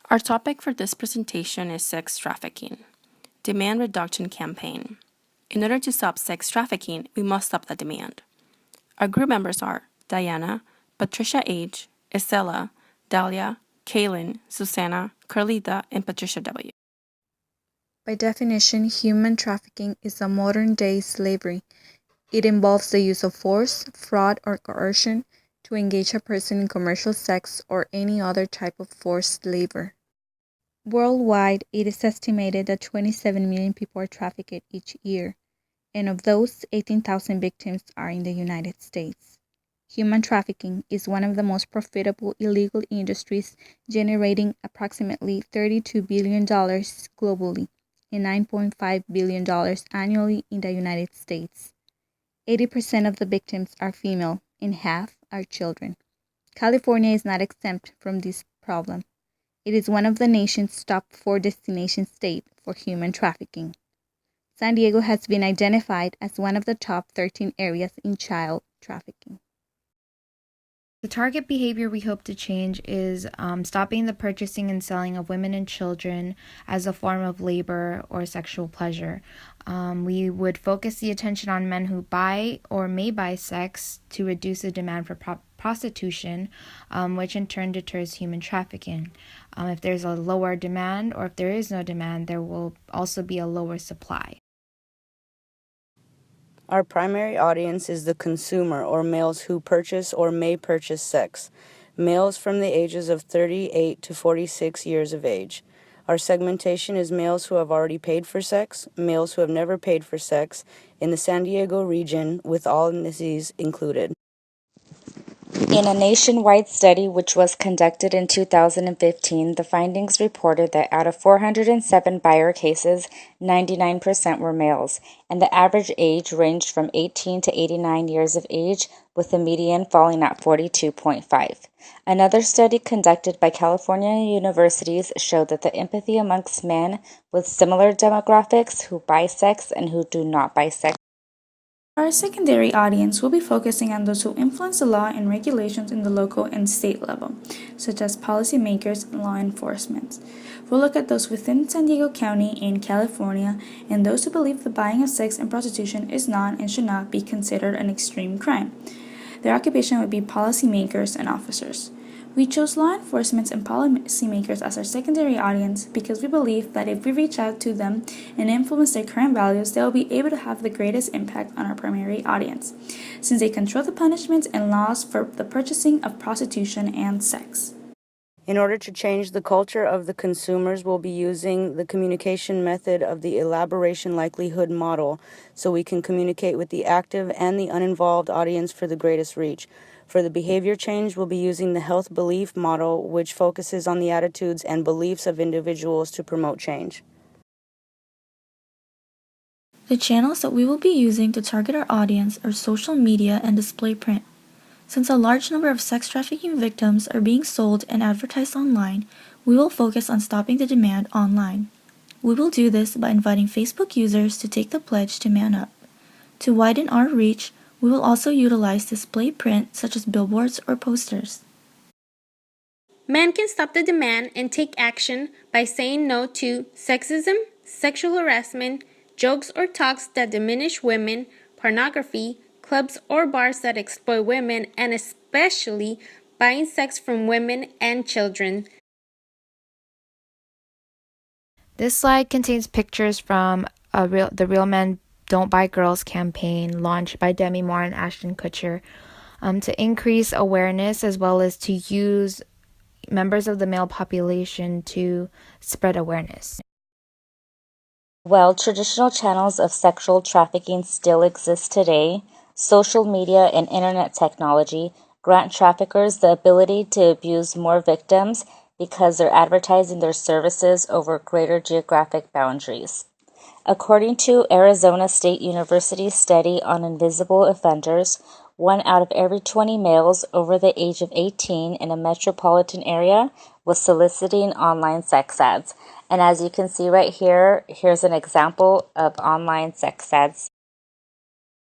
Our topic for this presentation is sex trafficking, demand reduction campaign. In order to stop sex trafficking, we must stop the demand. Our group members are Diana, Patricia H., Estella, Dalia, Kaylin, Susanna, Carlita, and Patricia W. By definition, human trafficking is a modern-day slavery. It involves the use of force, fraud, or coercion to engage a person in commercial sex or any other type of forced labor. Worldwide, it is estimated that 27 million people are trafficked each year, and of those, 18,000 victims are in the United States. Human trafficking is one of the most profitable illegal industries, generating approximately $32 billion globally and $9.5 billion annually in the United States. 80% of the victims are female, and half are children. California is not exempt from this problem. It is one of the nation's top 4 destination states for human trafficking. San Diego has been identified as one of the top 13 areas in child trafficking. The target behavior we hope to change is stopping the purchasing and selling of women and children as a form of labor or sexual pleasure. We would focus the attention on men who buy or may buy sex to reduce the demand for prostitution, which in turn deters human trafficking. If there's a lower demand or if there is no demand, there will also be a lower supply. Our primary audience is the consumer, or males who purchase or may purchase sex, males from the ages of 38 to 46 years of age. Our segmentation is males who have already paid for sex, males who have never paid for sex, in the San Diego region, with all ethnicities included. In a nationwide study which was conducted in 2015, the findings reported that out of 407 buyer cases, 99% were males, and the average age ranged from 18 to 89 years of age, with the median falling at 42.5. Another study conducted by California universities showed that the empathy amongst men with similar demographics who buy sex and who do not buy sex. Our secondary audience will be focusing on those who influence the law and regulations in the local and state level, such as policymakers and law enforcement. We'll look at those within San Diego County in California and those who believe the buying of sex and prostitution is not and should not be considered an extreme crime. Their occupation would be policymakers and officers. We chose law enforcement and policymakers as our secondary audience because we believe that if we reach out to them and influence their current values, they will be able to have the greatest impact on our primary audience, since they control the punishments and laws for the purchasing of prostitution and sex. In order to change the culture of the consumers, we'll be using the communication method of the elaboration likelihood model so we can communicate with the active and the uninvolved audience for the greatest reach. For the behavior change, we'll be using the health belief model, which focuses on the attitudes and beliefs of individuals to promote change. The channels that we will be using to target our audience are social media and display print. Since a large number of sex trafficking victims are being sold and advertised online, we will focus on stopping the demand online. We will do this by inviting Facebook users to take the pledge to man up. To widen our reach, we will also utilize display print such as billboards or posters. Men can stop the demand and take action by saying no to sexism, sexual harassment, jokes or talks that diminish women, pornography, clubs or bars that exploit women, and especially buying sex from women and children. This slide contains pictures from the Real Men Don't Buy Girls campaign launched by Demi Moore and Ashton Kutcher to increase awareness as well as to use members of the male population to spread awareness. While traditional channels of sexual trafficking still exist today, social media and internet technology grant traffickers the ability to abuse more victims because they're advertising their services over greater geographic boundaries. According to Arizona State University's study on invisible offenders, 1 out of every 20 males over the age of 18 in a metropolitan area was soliciting online sex ads. And as you can see right here, here's an example of online sex ads.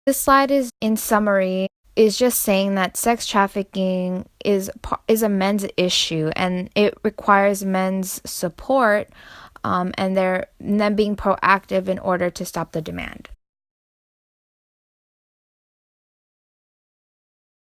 This slide is, in summary, is just saying that sex trafficking is a men's issue, and it requires men's support, and them being proactive in order to stop the demand.